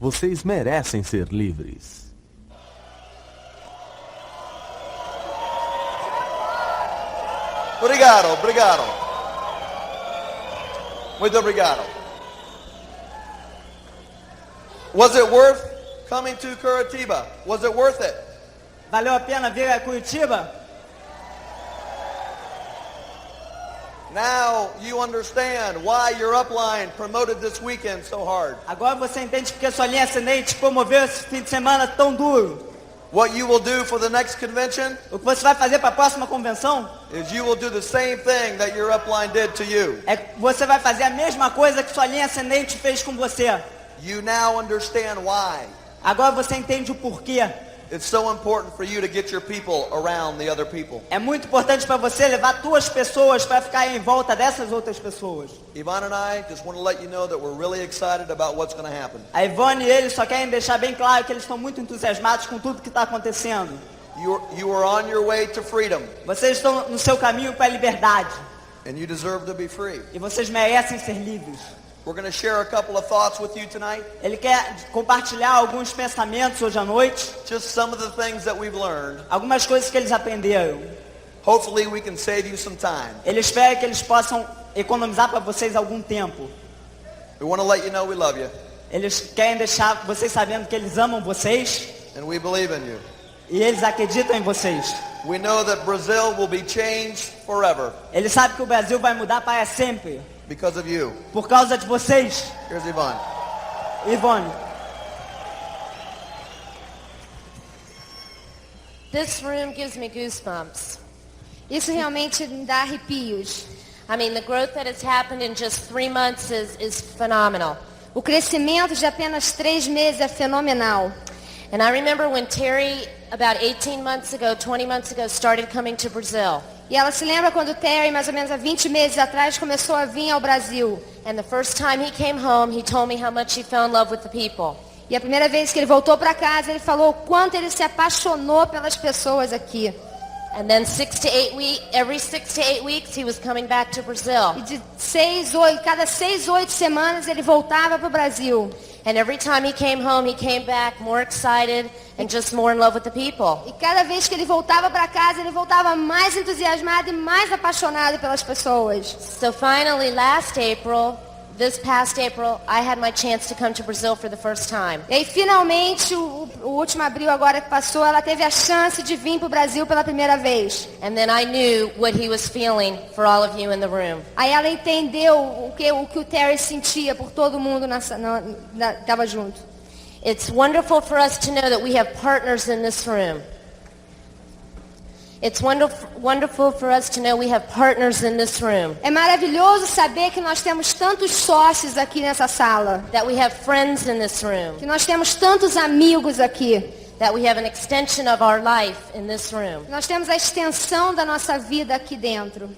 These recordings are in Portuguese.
Vocês merecem ser livres. Obrigado, obrigado. Muito obrigado. Was it worth coming to Curitiba? Was it worth it? Valeu a pena vir a Curitiba? Now you understand why your upline promoted this weekend so hard. Agora você entende porque sua linha ascendente promoveu esse fim de semana tão duro. What you will do for the next convention O que você vai fazer para a próxima convenção is you will do the same thing that your upline did to you. é que você vai fazer a mesma coisa que sua linha ascendente fez com você. You now understand why. Agora você entende o porquê. It's so important for you to get your people around the other people. É muito importante para você levar suas pessoas para ficar em volta dessas outras pessoas. Yvonne and I just want to let you know that we're really excited about what's going to happen. A Yvone e ele só querem deixar bem claro que eles estão muito entusiasmados com tudo que está acontecendo. You are on your way to freedom. Vocês estão no seu caminho para a liberdade. And you deserve to be free. E vocês merecem ser livres. We're going to share a couple of thoughts with you tonight. Ele quer compartilhar alguns pensamentos hoje à noite. Just some of the things that we've learned. Algumas coisas que eles aprenderam. Hopefully we can save you some time. Ele espera que eles possam economizar para vocês algum tempo. We want to let you know we love you. Eles querem deixar vocês sabendo que eles amam vocês. And we believe in you. E eles acreditam em vocês. We know that Brazil will be changed forever. Eles sabem que o Brasil vai mudar para sempre. Because of you. Por causa de vocês. Here's Yvonne. Yvone. This room gives me goosebumps. Isso realmente me dá arrepios. I mean, the growth that has happened in just 3 months is phenomenal. O crescimento de apenas 3 meses é fenomenal. And I remember when Terry, about 18 months ago, 20 months ago, started coming to Brazil. E ela se lembra quando o Terry, mais ou menos há 20 meses atrás, começou a vir ao Brasil. And the first time he came home, he told me how much he fell in love with the people. E a primeira vez que ele voltou para casa, ele falou o quanto ele se apaixonou pelas pessoas aqui. And then every 6 to 8 weeks, he was coming back to Brazil. E de cada 6, 8 semanas ele voltava para o Brasil. And every time he came home, he came back more excited and just more in love with the people. E cada vez que ele voltava para casa, ele voltava mais entusiasmado e mais apaixonado pelas pessoas. So finally, this past April, I had my chance to come to Brazil for the first time. E aí, finalmente, o último abril agora que passou, ela teve a chance de vir para o Brasil pela primeira vez. And then I knew what he was feeling for all of you in the room. Aí ela entendeu o que o Terry sentia por todo mundo que estava junto. It's wonderful for us to know that we have partners in this room. It's wonderful for us to know we have partners in this room. É maravilhoso saber que nós temos tantos sócios aqui nessa sala. That we have friends in this room. Que nós temos tantos amigos aqui. That we have an extension of our life in this room. Nós temos a extensão da nossa vida aqui dentro.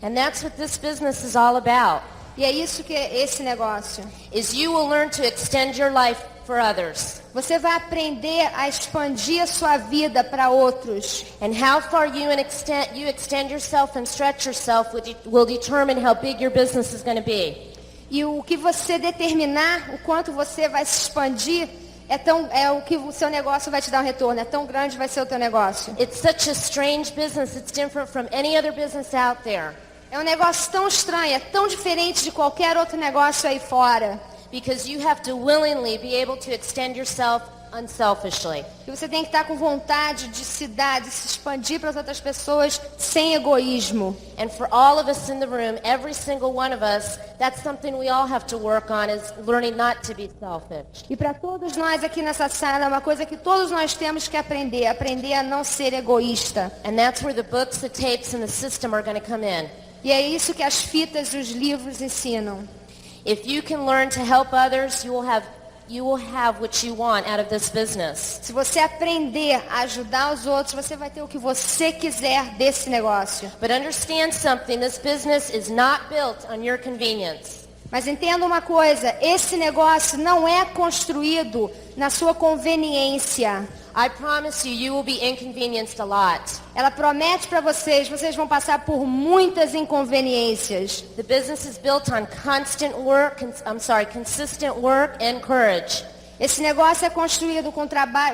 And that's what this business is all about. E é isso que é esse negócio. Is you will learn to extend your life for others. Você vai aprender a expandir a sua vida para outros. And how far you extend yourself and stretch yourself will determine how big your business is going to be. E o que você determinar, o quanto você vai se expandir, é o que o seu negócio vai te dar um retorno. É tão grande vai ser o teu negócio. It's such a strange business. It's different from any other business out there. É um negócio tão estranho, é tão diferente de qualquer outro negócio aí fora. Because you have to willingly be able to extend yourself unselfishly. E você tem que estar com vontade de se dar, de se expandir para as outras pessoas sem egoísmo. And for all of us in the room, every single one of us, that's something we all have to work on, is learning not to be selfish. E para todos nós aqui nessa sala, é uma coisa que todos nós temos que aprender a não ser egoísta. And that's where the books, the tapes, and the system are going to come in. E é isso que as fitas e os livros ensinam. If you can learn to help others, you will have what you want out of this business. Se você aprender a ajudar os outros, você vai ter o que você quiser desse negócio. But understand something, this business is not built on your convenience. Mas entenda uma coisa, esse negócio não é construído na sua conveniência. I promise you will be inconvenienced a lot. Ela promete para vocês vão passar por muitas inconveniências. The business is built on consistent work and courage. Esse negócio é construído com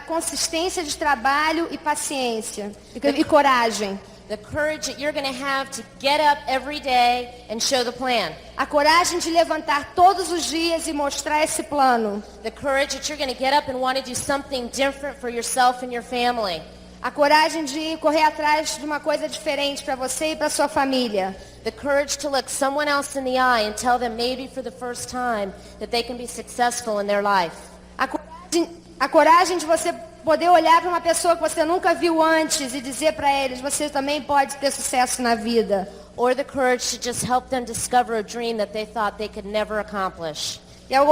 consistência de trabalho e paciência e coragem. The courage that you're going to have to get up every day and show the plan. A coragem de levantar todos os dias e mostrar esse plano. The courage that you're going to get up and want to do something different for yourself and your family. A coragem de correr atrás de uma coisa diferente para você e para sua família. The courage to look someone else in the eye and tell them maybe for the first time that they can be successful in their life. A coragem de você poder olhar para uma pessoa que você nunca viu antes e dizer para eles, você também pode ter sucesso na vida. Or the courage to just help them discover a dream that they thought they could never accomplish. E a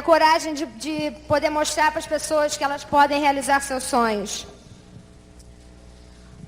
coragem de poder mostrar para as pessoas que elas podem realizar seus sonhos.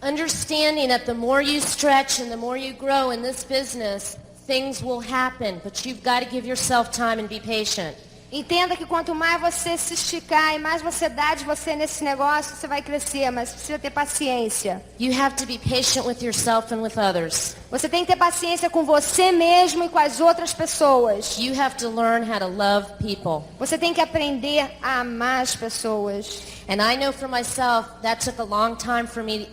Understanding that the more you stretch and the more you grow in this business, things will happen, but you've got to give yourself time and be patient. Entenda que quanto mais você se esticar e mais você dá de você nesse negócio, você vai crescer, mas precisa ter paciência. You have to be patient with yourself and with others. Você tem que ter paciência com você mesmo e com as outras pessoas. You have to learn how to love people. Você tem que aprender a amar as pessoas. And I know for myself that took a long time for me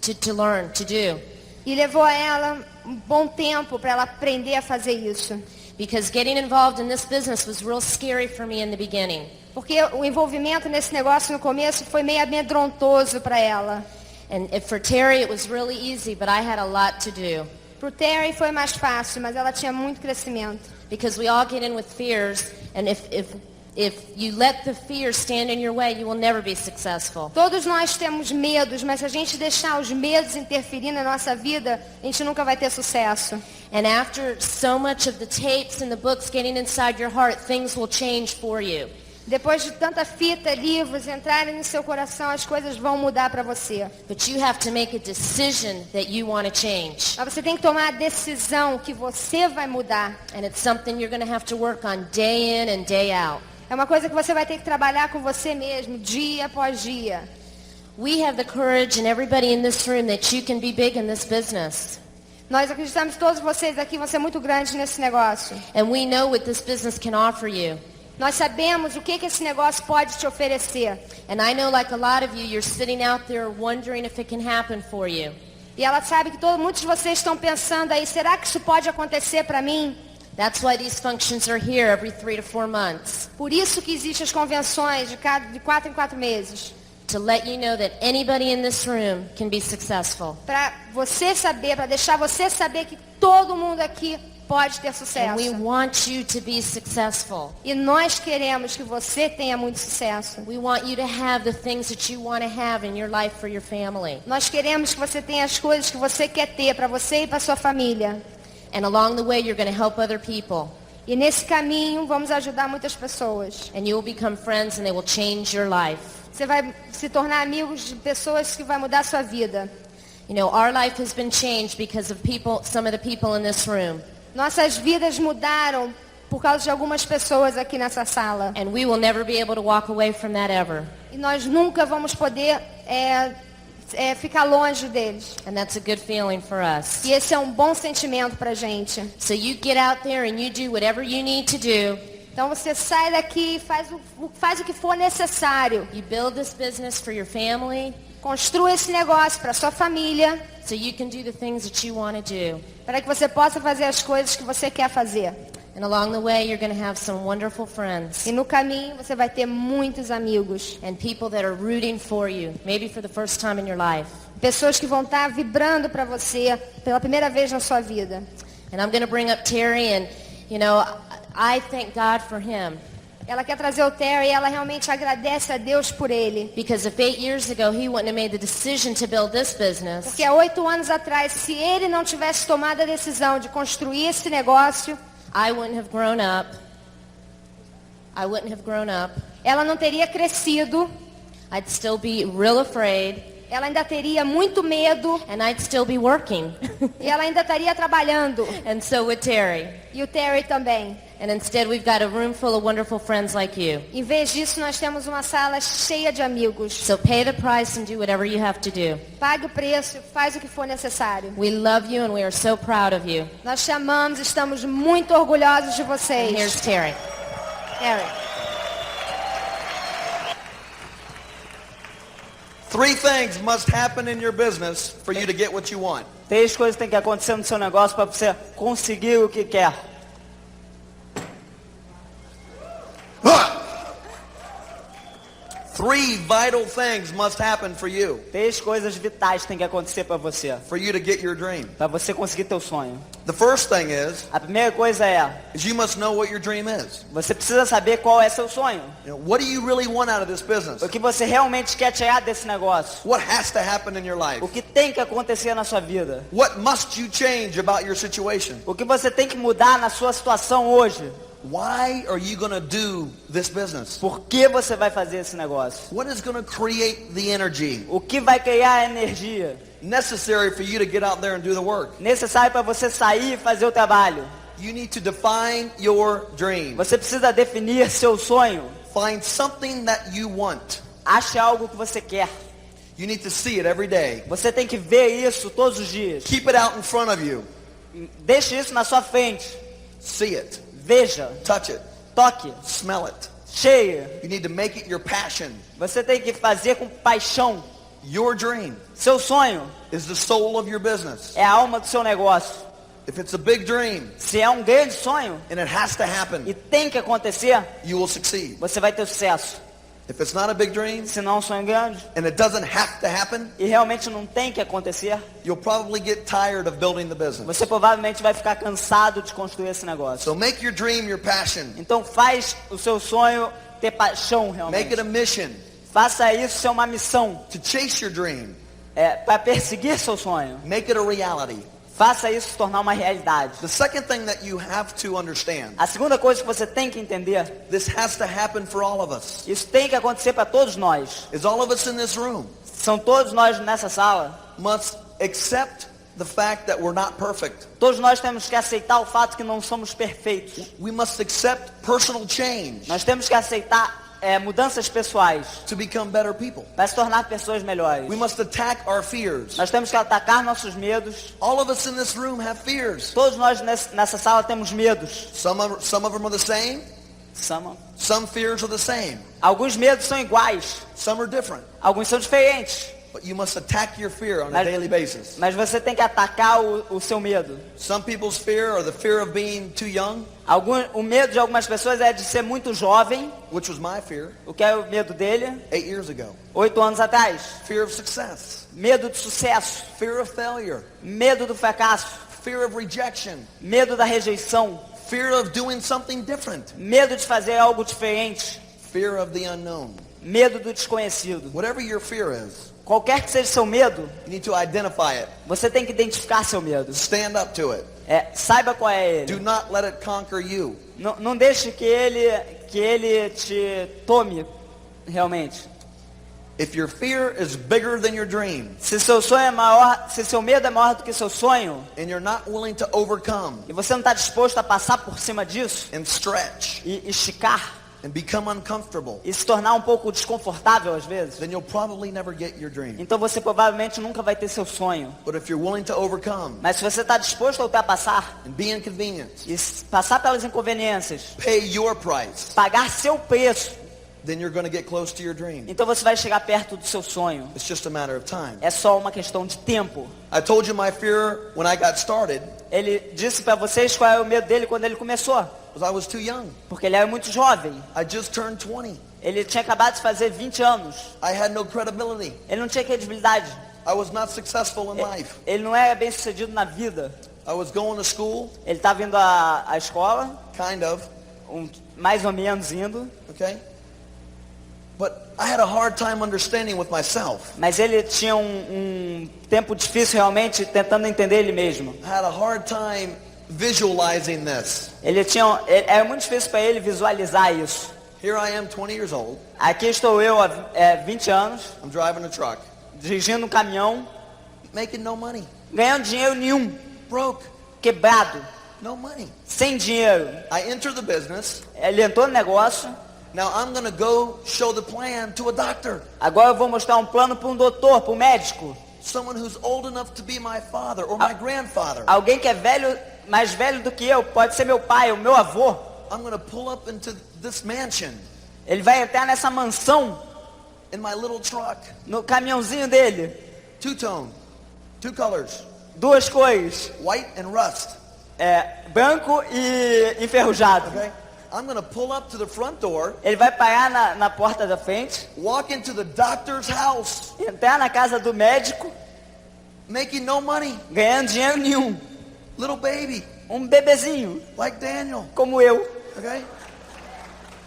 to learn, to do. E levou a ela um bom tempo para ela aprender a fazer isso. Because getting involved in this business was real scary for me in the beginning. Porque o envolvimento nesse negócio no começo foi meio amedrontoso para ela. And for Terry it was really easy, but I had a lot to do. Pro Terry foi mais fácil, mas ela tinha muito crescimento. Because we all get in with fears, and if you let the fear stand in your way, you will never be successful. Todos nós temos medos, mas se a gente deixar os medos interferir na nossa vida, a gente nunca vai ter sucesso. And after so much of the tapes and the books getting inside your heart, things will change for you. Depois de tanta fita, livros entrarem no seu coração, as coisas vão mudar para você. But you have to make a decision that you want to change. Mas você tem que tomar a decisão que você vai mudar. And it's something you're going to have to work on day in and day out. É uma coisa que você vai ter que trabalhar com você mesmo, dia após dia. We have the courage and everybody in this room that you can be big in this business. Nós acreditamos que todos vocês aqui vão ser muito grandes nesse negócio. And we know what this business can offer you. Nós sabemos o que esse negócio pode te oferecer. And I know like a lot of you, you're sitting out there wondering if it can happen for you. E ela sabe que muitos de vocês estão pensando aí, será que isso pode acontecer para mim? That's why these functions are here every 3 to 4 months. Por isso que existem as convenções de 4 em 4 meses. To let you know that anybody in this room can be successful. Para você saber, para deixar você saber que todo mundo aqui pode ter sucesso. And we want you to be successful. E nós queremos que você tenha muito sucesso. We want you to have the things that you want to have in your life for your family. Nós queremos que você tenha as coisas que você quer ter para você e para sua família. And along the way you're going to help other people. E nesse caminho vamos ajudar muitas pessoas. And you will become friends and they will change your life. Você vai se tornar amigos de pessoas que vai mudar a sua vida. You know, our life has been changed because of people, some of the people in this room. Nossas vidas mudaram por causa de algumas pessoas aqui nessa sala. And we will never be able to walk away from that ever. E nós nunca vamos poder ficar longe deles. And that's a good feeling for us. E esse é um bom sentimento pra gente. So you get out there and you do whatever you need to do. Então você sai daqui e faz o que for necessário. You build this business for your family. Construa esse negócio para sua família. So you can do the things that you want to do. Para que você possa fazer as coisas que você quer fazer. And along the way you're going to have some wonderful friends. E no caminho você vai ter muitos amigos. And people that are rooting for you, maybe for the first time in your life. Pessoas que vão estar vibrando para você pela primeira vez na sua vida. And I'm going to bring up Terry and, you know, I thank God for him. Ela quer trazer o Terry e ela realmente agradece a Deus por ele. Because if 8 years ago he wouldn't have made the decision to build this business. Porque há 8 anos atrás, se ele não tivesse tomado a decisão de construir esse negócio, I wouldn't have grown up. I wouldn't have grown up. Ela não teria crescido. I'd still be real afraid. Ela ainda teria muito medo. And I'd still be working. E ela ainda estaria trabalhando. And so would Terry. E o Terry também. And instead we've got a room full of wonderful friends like you. Em vez disso, nós temos uma sala cheia de amigos. So pay the price and do whatever you have to do. Pague o preço, faz o que for necessário. We love you and we are so proud of you. Nós te amamos, estamos muito orgulhosos de vocês. And here's Terry. Harry. 3 things must happen in your business for you to get what you want. 3 coisas têm que acontecer no seu negócio para você conseguir o que quer. 3 vital things must happen for you 3 coisas vitais têm que acontecer para você, for you to get your dream. para você conseguir teu sonho. The first thing A primeira coisa is you must know what your dream is. você precisa saber qual é seu sonho. You know, what do you really want out of this business? O que você realmente quer tirar desse negócio. What has to happen in your life? O que tem que acontecer na sua vida. What must you change about your situation? O que você tem que mudar na sua situação hoje. Why are you going to do this business? Por que você vai fazer esse negócio? What is going to create the energy O que vai criar a energia necessary for you to get out there and do the work? necessária para você sair e fazer o trabalho? You need to define your dream. Você precisa definir seu sonho. Find something that you want. Ache algo que você quer. You need to see it every day. Você tem que ver isso todos os dias. Keep it out in front of you. Deixe isso na sua frente. See it. Veja, Touch it. toque, Smell it. cheia. You need to make it your passion. Você tem que fazer com paixão. Your dream Seu sonho is the soul of your business. é a alma do seu negócio. If it's a big dream Se é um grande sonho and it has to e happen, tem que acontecer, you will succeed. você vai ter sucesso. If it's not a big dream Se não é um sonho grande and it doesn't have to happen, e realmente não tem que acontecer, you'll probably get tired of building the business. você provavelmente vai ficar cansado de construir esse negócio. So make your dream your passion. Então faz o seu sonho ter paixão Make realmente. it a mission Faça isso ser uma missão, to chase your dream. para perseguir seu sonho. Make it a reality. Faça isso se tornar uma realidade. The second thing that you have to understand, A segunda coisa que você tem que entender, this has to happen for all of us, isso tem que acontecer para todos nós. is all of us in this room São todos nós nessa sala. must accept the fact that we're not perfect. Todos nós temos que aceitar o fato que não somos perfeitos. We must accept personal change Nós temos que aceitar mudanças pessoais to become better people. para se tornar pessoas melhores. We must attack our fears. Nós temos que atacar nossos medos. All of us in this room have fears. Todos nós nessa sala temos medos. Some of them are the same. Some fears are the same. Alguns medos são iguais. Some are different. Alguns são diferentes. But you must attack your fear on a daily basis. Mas você tem que atacar o seu medo. Some people's fear are the fear of being too young, O medo de algumas pessoas é de ser muito jovem. which was my fear O que é o medo dele? 8 years ago. 8 anos atrás. Fear of success, Medo de sucesso. fear of failure, Medo do fracasso. fear of rejection, Medo da rejeição. fear of doing something different, Medo de fazer algo diferente. fear of the unknown. Medo do desconhecido. Whatever your fear is, Qualquer que seja seu medo, you need to identify it. você tem que identificar seu medo. Stand up to it. Saiba qual é Do ele. not let it conquer you. Não deixe que ele te tome realmente. If your fear is bigger than your dream Se seu sonho é maior, se seu medo é maior do que seu sonho, and you're not willing to overcome e você não está disposto a passar por cima disso and stretch e esticar and become uncomfortable, e se tornar um pouco desconfortável às vezes, then you'll probably never get your dream. então você provavelmente nunca vai ter seu sonho. But if you're willing to overcome Mas se você está disposto a ultrapassar and be inconvenienced, e passar pelas inconveniências, pay your price, pagar seu preço, then you're going to get close to your dream. então você vai chegar perto do seu sonho. It's just a matter of time. É só uma questão de tempo. I told you my fear when I got started Ele disse para vocês qual é o medo dele quando ele começou. was I was too young. Porque ele era muito jovem. I just turned 20. Ele tinha acabado de fazer 20 anos. I had no credibility. Ele não tinha credibilidade. I was not successful in life. Ele não era bem sucedido na vida. I was going to school, Ele estava indo à escola, kind of, mais ou menos indo. okay? But I had a hard time understanding with myself. Mas ele tinha um tempo difícil realmente tentando entender ele mesmo. I had a hard time visualizing this. Era muito difícil para ele visualizar isso. Here I am, 20 years old. Aqui estou eu há 20 anos, I'm driving a truck, dirigindo um caminhão, making no money, ganhando dinheiro nenhum, broke, quebrado, no money. sem dinheiro. I enter the business. Ele entrou no negócio. Now I'm going to go show the plan to a doctor. Agora eu vou mostrar um plano para um doutor, para um médico. Someone who's old enough to be my father or my grandfather. Alguém que é velho, mais velho do que eu, pode ser meu pai, o meu avô. I'm going to pull up into this mansion Ele vai entrar nessa mansão in my little truck. no caminhãozinho dele. Two-tone, two colors, Duas cores, white and rust. branco e enferrujado. Okay? I'm going to pull up to the front door, Ele vai parar na porta da frente, walk into the doctor's house, entrar na casa do médico, making no money. ganhando dinheiro nenhum. Little baby, Bebezinho, like Daniel. como eu. Okay?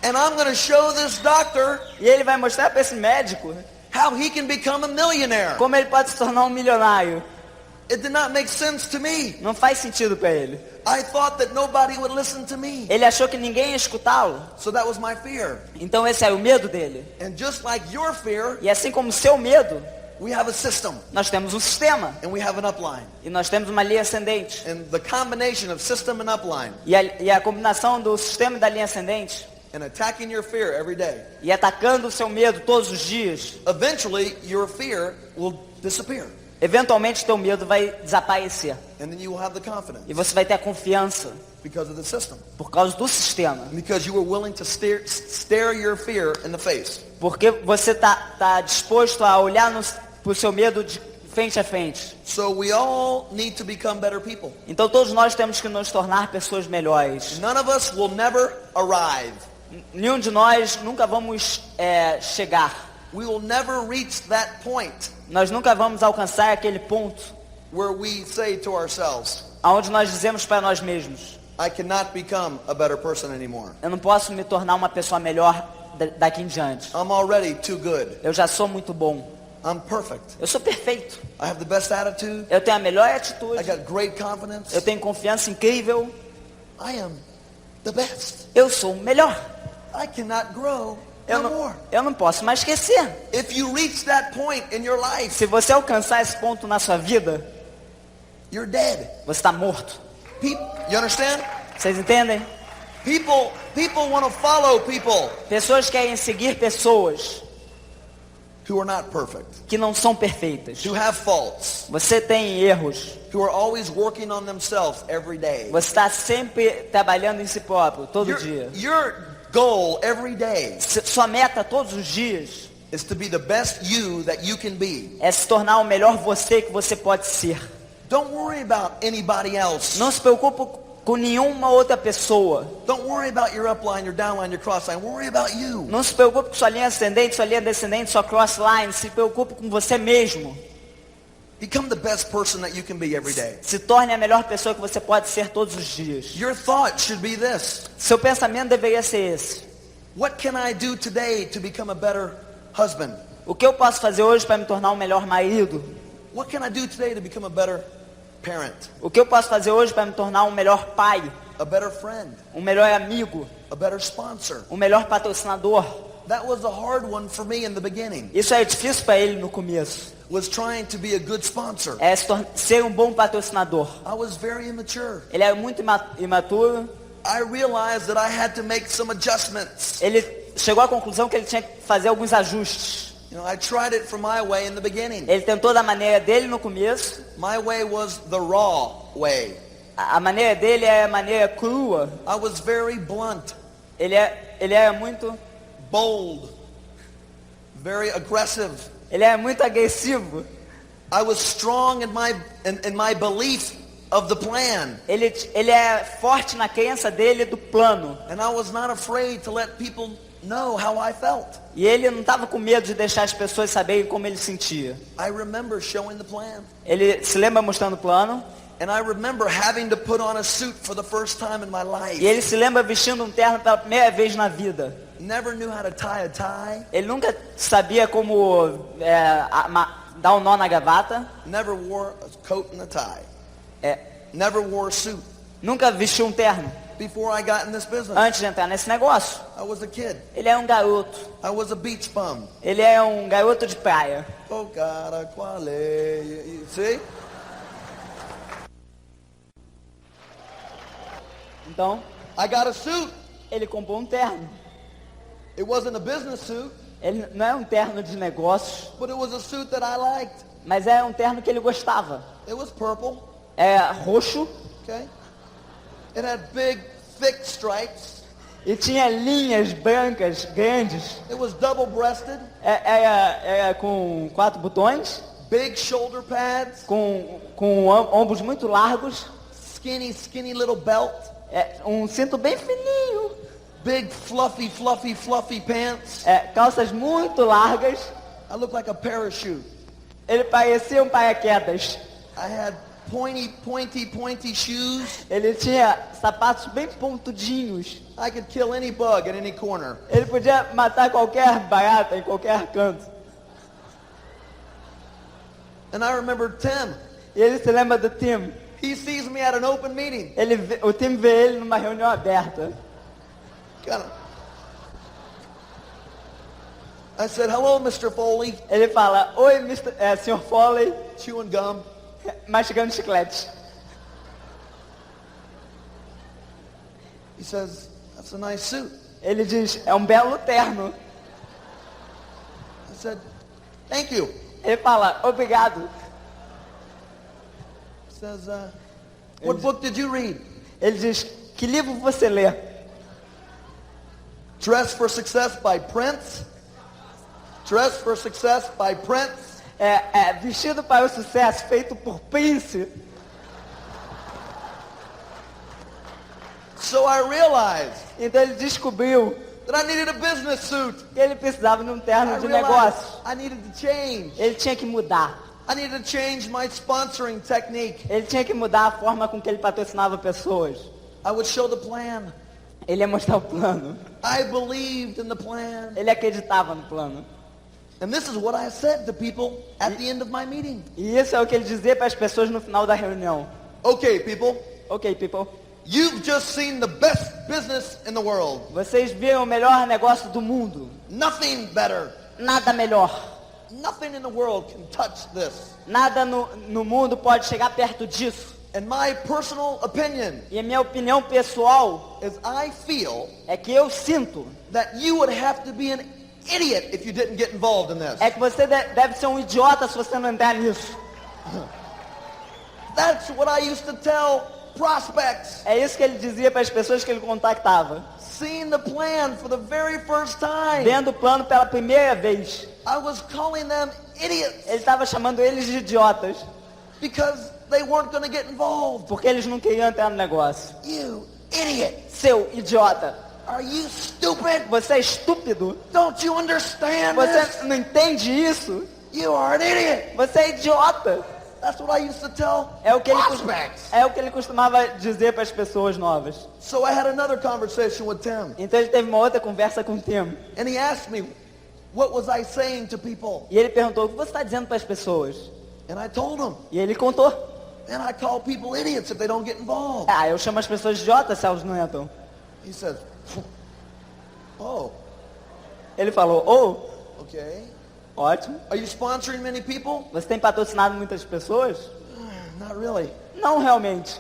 And I'm going to show this doctor E ele vai mostrar para esse médico how he can become a millionaire. como ele pode se tornar um milionário. It did not make sense to me. Não faz sentido para ele. I thought that nobody would listen to me. Ele achou que ninguém ia escutá-lo. So that was my fear. Então esse é o medo dele. And just like your fear, E assim como o seu medo, we have a system nós temos um sistema. and we have an upline. E nós temos uma linha ascendente. And the combination of system and upline E a combinação do sistema e da linha ascendente, and attacking your fear every day, e atacando o seu medo todos os dias, eventually your fear will disappear. eventualmente teu medo vai desaparecer. And then you will have the confidence E você vai ter a confiança because of the system. por causa do sistema. Because you were willing to stare your fear in the face. Porque você tá disposto a olhar pro seu medo de frente a frente. So we all need to become better people. Então todos nós temos que nos tornar pessoas melhores. None of us will never arrive. Nenhum de nós nunca vamos chegar. We will never reach that point Nós nunca vamos alcançar aquele ponto where we say to ourselves, onde nós dizemos para nós mesmos: I cannot become a better person anymore. eu não posso me tornar uma pessoa melhor daqui em diante. I'm already too good. Eu já sou muito bom. I'm perfect. Eu sou perfeito. I have the best attitude. Eu tenho a melhor I atitude. got great confidence. Eu tenho confiança incrível. I am the best. Eu sou o melhor. I cannot grow no more. Eu não posso mais esquecer. If you reach that point in your life, Se você alcançar esse ponto na sua vida, you're dead. você está morto. You understand? Vocês entendem? People want to follow people Pessoas querem seguir pessoas who are not perfect, que não são perfeitas. who have faults, Você tem erros. who are always working on themselves every day. Você está sempre trabalhando em si próprio, todo dia. Your goal every day Sua meta todos os dias is to be the best you that you can be. é se tornar o melhor você que você pode ser. Don't worry about anybody else. Não se preocupe com nenhuma outra pessoa. Don't worry about your upline, your downline, your crossline. Worry about you. Não se preocupe com sua linha ascendente, sua linha descendente, sua crossline. Se preocupe com você mesmo. Become the best person that you can be every day. Se torne a melhor pessoa que você pode ser todos os dias. Your thought should be this: Seu pensamento deveria ser esse: what can I do today to become a better husband? o que eu posso fazer hoje para me tornar um melhor marido? What can I do today to become a better parent? O que eu posso fazer hoje para me tornar um melhor pai? A better friend? Um melhor amigo? A better sponsor? Um melhor patrocinador? That was a hard one for me in the beginning. Isso é difícil para ele no começo. Was trying to be a good sponsor. É ser um bom patrocinador. I was very immature. Ele é muito imaturo. I realized that I had to make some adjustments. Ele chegou à conclusão que ele tinha que fazer alguns ajustes. You know, I tried it from my way in the beginning. Ele tentou da maneira dele no começo. My way was the raw way. A maneira dele é a maneira crua. I was very blunt. Ele é muito bold, very aggressive. Ele é muito agressivo. I was strong in my belief of the plan. Ele é forte na crença dele do plano. And I was not afraid to let people know how I felt. E ele não estava com medo de deixar as pessoas saberem como ele sentia. I remember showing the plan. Ele se lembra mostrando o plano. And I remember having to put on a suit for the first time in my life. E ele se lembra vestindo um terno pela primeira vez na vida. Never knew how to tie a tie. Ele nunca sabia como dar um nó na gravata. Never wore a coat and a tie. Never wore a suit. Nunca vestiu um terno. Before I got in this business. Antes de entrar nesse negócio. I was a kid. Ele é um garoto. I was a beach bum. Ele é um garoto de praia. Oh, cara, qual é? You see? Então, I got a suit. ele comprou um terno. It wasn't a business suit. Ele não é um terno de negócios, But it was a suit that I liked. mas é um terno que ele gostava. It was purple. É roxo, Okay. It had big, thick stripes. E tinha linhas brancas grandes. It was double-breasted, Era com 4 botões, big shoulder pads, com ombros muito largos, skinny little belt, um cinto bem fininho, big fluffy pants. calças muito largas. I looked like a parachute. Ele parecia um paraquedas. I had pointy shoes. Ele tinha sapatos bem pontudinhos. I could kill any bug at any corner. Ele podia matar qualquer barata em qualquer canto. And I remember Tim. E ele se lembra do Tim. He sees me at an open meeting. O Tim vê ele numa reunião aberta. I said, hello, Mr. Foley. Ele fala, oi, Sr. Foley, Chewing gum. mastigando chiclete. He says, that's a nice suit. Ele diz, é um belo terno. I said, thank you. Ele fala, obrigado. He says, what book did you read? Ele diz, que livro você lê? Dress for Success by Prince. Dress for Success by Prince. Vestido para o Sucesso, feito por Prince. So I realized Então ele descobriu that I needed a business suit. que ele precisava de um terno I de realized negócio. I needed to change. Ele tinha que mudar. I needed to change my sponsoring technique. Ele tinha que mudar a forma com que ele patrocinava pessoas. I would show the plan. Ele ia mostrar o plano. I believed in the plan. Ele acreditava no plano. And this is what I said to people at the end of my meeting. E isso é o que ele dizia para as pessoas no final da reunião. Okay, people. Ok, people. You've just seen the best business in the world. Vocês viram o melhor negócio do mundo. Nothing better. Nada melhor. Nothing in the world can touch this. Nada no mundo pode chegar perto disso. And my personal opinion E a minha opinião pessoal is I feel é que eu sinto that you would have to be an idiot if you didn't get involved in this. é que você deve ser um idiota se você não entrar nisso. That's what I used to tell prospects. É isso que ele dizia para as pessoas que ele contactava. Seeing the plan for the very first time. Vendo o plano pela primeira vez. I was calling them idiots Ele estava chamando eles de idiotas. because they weren't going to get involved. Porque eles não queriam entrar no negócio. You idiot. Seu idiota. Are you stupid? Você é estúpido. Don't you understand Você this? não entende isso. You are an idiot. Você é idiota. That's what I used to tell É o que prospects. ele costumava dizer para as pessoas novas. So I had another conversation with Tim. Então ele teve uma outra conversa com o Tim. And he asked me, what was I saying to people? E ele perguntou, o que você está dizendo para as pessoas? And I told him. E ele contou. And I call people idiots if they don't get involved. Eu chamo as pessoas de idiotas se elas não entram. He says, oh, Ele falou, okay. ótimo. Are you sponsoring many people? Você tem patrocinado muitas pessoas? Not really. Não realmente.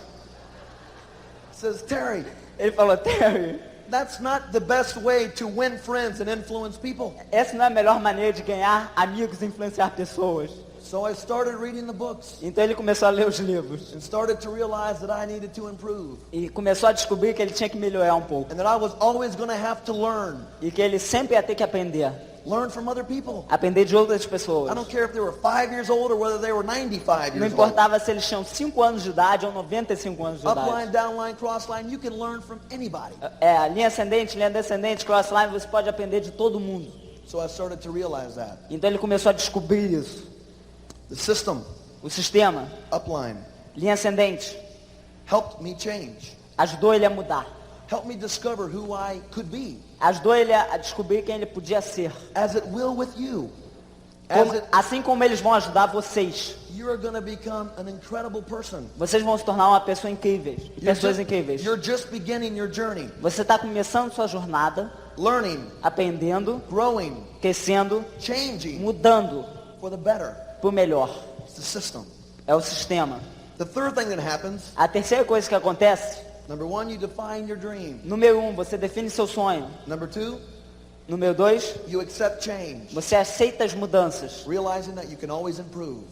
He says, Terry, Ele falou, Terry, that's not the best way to win friends and influence people. essa não é a melhor maneira de ganhar amigos e influenciar pessoas. So I started reading the books Então ele começou a ler os livros. and started to realize that I needed to improve. E começou a descobrir que ele tinha que melhorar um pouco. And that I was always going to have to learn. E que ele sempre ia ter que aprender. Learn from other people. Aprender de outras pessoas. I don't care if they were 5 years old or whether they were 95 Não years old. importava se eles tinham 5 anos de idade ou 95 anos de Upline, idade. downline, crossline, you can learn from anybody. Linha ascendente, linha descendente, crossline, você pode aprender de todo mundo. So I started to realize that. Então ele começou a descobrir isso. The system, O sistema, upline, linha ascendente, helped me change. ajudou ele a mudar. Helped me discover who I could be. Ajudou ele a descobrir quem ele podia ser. As it will with you. Assim como eles vão ajudar vocês. You are going to become an incredible person. Vocês vão se tornar uma pessoa incrível. Pessoas incríveis. You're just beginning your journey. Você está começando sua jornada, Learning, aprendendo, growing, crescendo, changing mudando for the better. para o melhor. It's the system. É o sistema. The third thing that happens, A terceira coisa que acontece, number 1, you define your dream. número 1, você define seu sonho. Number 2, Número 2, you accept change, você aceita as mudanças. realizing that you can always improve,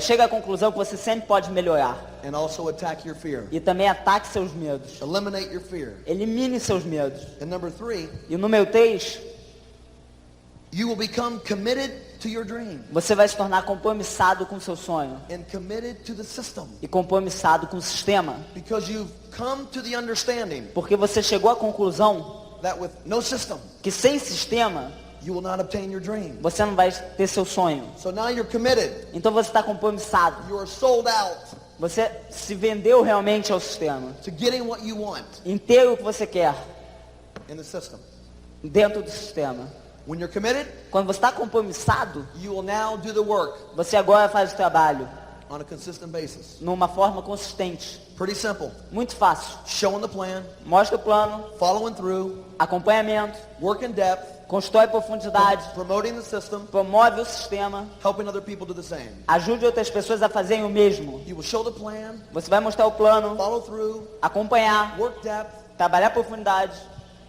Chega à conclusão que você sempre pode melhorar. and also attack your fear. E também ataque seus medos. Eliminate your fear. Elimine seus medos. And number 3, E o número 3, you will become committed to your dream você vai se tornar compromissado com o seu sonho. and committed to the system, E compromissado com o sistema. because you've come to the understanding Porque você chegou à conclusão that with no system, que sem sistema, you will not obtain your dream. você não vai ter seu sonho. So now you're committed. Então você está compromissado. You are sold out Você se vendeu realmente ao sistema. to getting what you want Inteiro o que você quer in the system. dentro do sistema. When you're committed, Quando você está compromissado, you will now do the work você agora faz o trabalho on a consistent basis. numa forma consistente. Pretty simple. Muito fácil. Showing the plan, Mostra o plano, following through, acompanhamento, work in depth, constrói profundidade, promoting the system, promove o sistema, helping other people do the same. ajude outras pessoas a fazerem o mesmo. You will show the plan, Você vai mostrar o plano, follow through, acompanhar, work depth, trabalhar profundidade,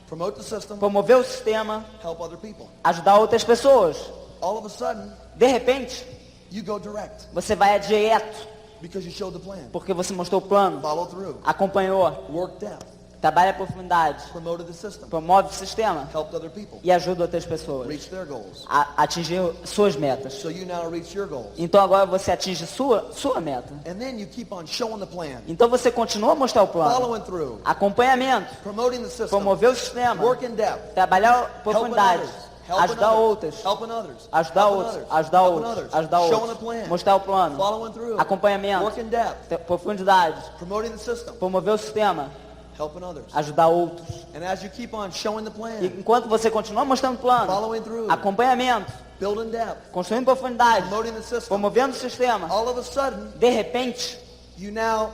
promote the system, promover o sistema, help other people. ajudar outras pessoas. All of a sudden, De repente, you go direct você vai direto, because you showed the plan. porque você mostrou o plano, Follow through, acompanhou, work depth, trabalha a profundidade, promoted the system, promove o sistema helped other people e ajuda outras pessoas reach their goals. a atingir suas metas. So you now reach your goals. Então agora você atinge sua meta. And then you keep on showing the plan, Então você continua a mostrar o plano, following through, acompanhamento, promoting the system, promover o sistema, work in depth, trabalhar a helping profundidade, others, helping ajudar others, outras, helping others, ajudar helping outros, others, ajudar helping outros, others, ajudar showing the outros, plan, mostrar o plano, following through, acompanhamento, work in depth, profundidade, promoting the system, promover o sistema, helping others. ajudar outros. And as you keep on showing the E plan, enquanto você continua mostrando o plano, following through, acompanhamento, building depth, construindo profundidade, promoting the system, promovendo o sistema, all of a sudden, de repente, you now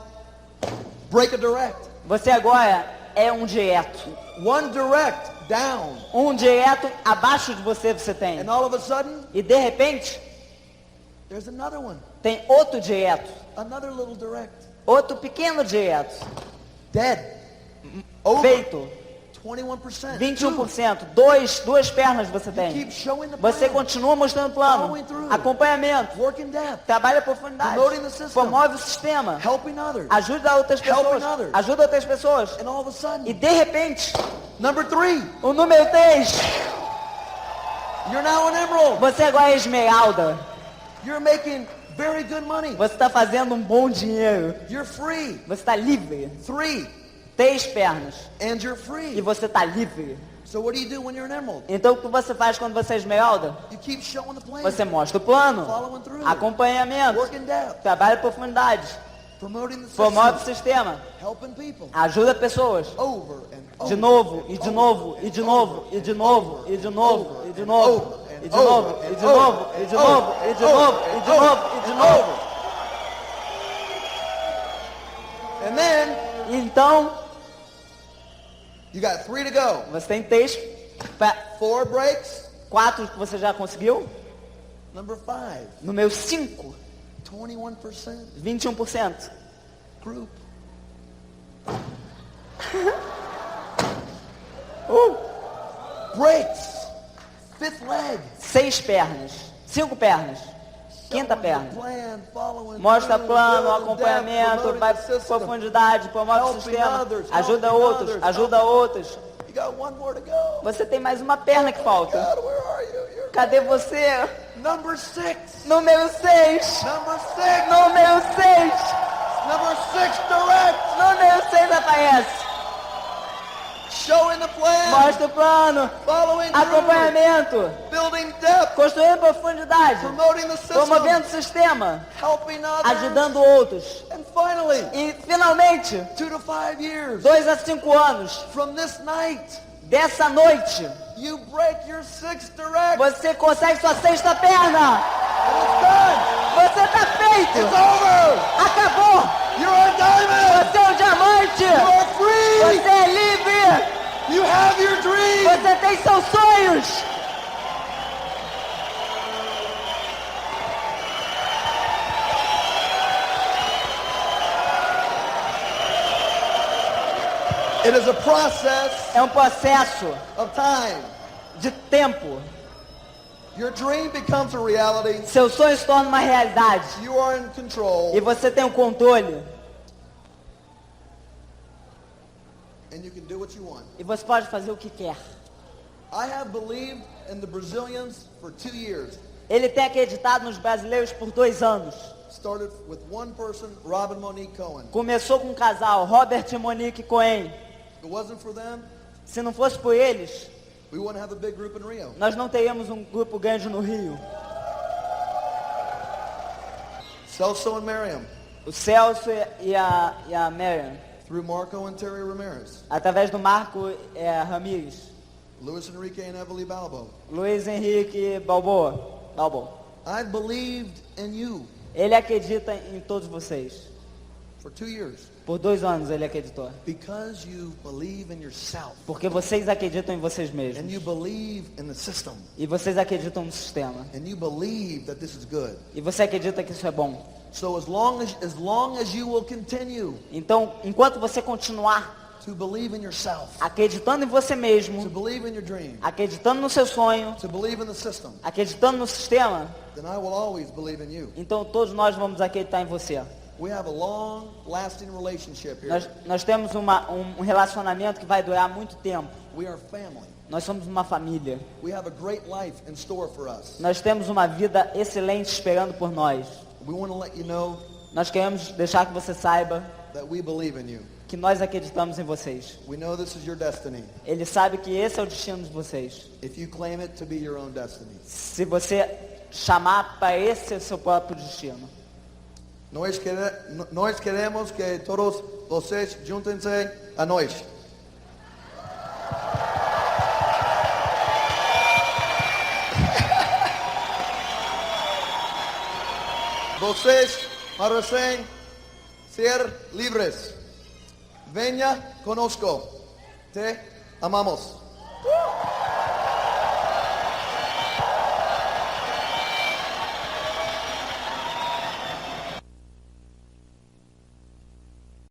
break a direct. você agora é um direto. One direct down. Um direto abaixo de você tem. And all of a sudden, E de repente, there's another one. tem outro direto. Another little direct. Outro pequeno direto. Dead. Over. Feito. 21%. 21%. Duas pernas você tem. Keep showing the Você plan. continua mostrando o plano. Following through. Acompanhamento. Work in depth. Trabalha a profundidade. Promoting the system. Promove o sistema. Helping others. Ajuda outras pessoas. Helping others. Ajuda outras pessoas. And all of a sudden, E de repente, number 3, o número 3, you're now an emerald. você agora é esmeralda. You're making very good money. Você está fazendo um bom dinheiro. You're free. Você está livre. 3, 3 pernas. and you're E free. você está livre. So what do you do when you're an emerald? Então o que você faz quando você é esmeralda? You keep showing the plan. Você mostra o plano, Following through. acompanhamento, Work in depth. trabalha a profundidade, Promoting the promove o system. sistema, Helping people. ajuda pessoas. Over and over. De novo, e de novo, e de novo, e de novo, e de novo, e de novo, e de novo, e de novo, e de novo, e de novo, e de novo, e de novo. And then Então, you got 3 to go. você tem 4 breaks. 4 que você já conseguiu. Number 5, Número 5, 21% 21%. group. Breaks. 5th leg. 6 pernas, 5 pernas, 5ª perna. Plan, following Mostra through, plano, building acompanhamento, depth, vai promoting the system. profundidade, promove o Helping sistema, others, ajuda helping outros, others, ajuda helping outros. You got 1 more to go. Você tem mais uma perna que falta. God, where are you? You're Cadê você? number 6. Número 6. Number 6. Número 6. Number 6 direct. Número 6 aparece. Showing the plan. Mostra o plano, Following through. acompanhamento, Building depth. construindo profundidade, Promoting the system. promovendo o sistema, Helping others. ajudando outros. And finally, E finalmente, 2 to 5 years 2 a 5 anos, from this night, dessa noite, you break your 6th direct. você consegue sua 6ª perna. And it's done. Você tá feito. It's over. Acabou. You're a diamond. Você é um diamante. You are free. Você é livre. You have your dream. Você tem seus sonhos. It is a process É um processo of time. de tempo, your dream becomes a reality. seu sonho se torna uma realidade. You are in control. E você tem o controle. And you can do what you want. E você pode fazer o que quer. I have believed in the Brazilians for 2 years. Ele tem acreditado nos brasileiros por 2 anos. Started with one person, Robin Monique Cohen. Começou com um casal, Robert e Monique Cohen. If it wasn't for them, Se não fosse por eles, we wouldn't have a big group in Rio. nós não teríamos um grupo grande no Rio. Celso and Miriam, O Celso e a Marian. through Marco and Terry Ramirez. Através do Marco Ramírez. Luis Enrique and Evelyn Balbo. Luiz Henrique Balboa. I believed in you Ele acredita em todos vocês. for 2 years Por 2 anos ele acreditou. because you believe in yourself Porque vocês acreditam em vocês and mesmos. you believe in the system E vocês acreditam no sistema. and you believe that this is good. E você acredita que isso é bom. So as long as you will continue Então, enquanto você continuar to believe in yourself, acreditando em você to mesmo, believe in your dream, acreditando no seu sonho, to believe in the system, acreditando no sistema, then I will always believe in you. então todos nós vamos acreditar em você. We have a long lasting relationship here. Nós temos um relacionamento que vai durar muito tempo. We are family. Nós somos uma família. We have a great life in store for us. Nós temos uma vida excelente esperando por nós. We want to let you know Nós queremos deixar que você saiba that we believe in you. que nós acreditamos em vocês. We know this is your destiny. Ele sabe que esse é o destino de vocês. If you claim it to be your own destiny. Se você chamar para esse ser seu próprio destino. Nós queremos que todos vocês juntem-se a nós. Vocês merecem ser livres. Venha conosco. Te amamos.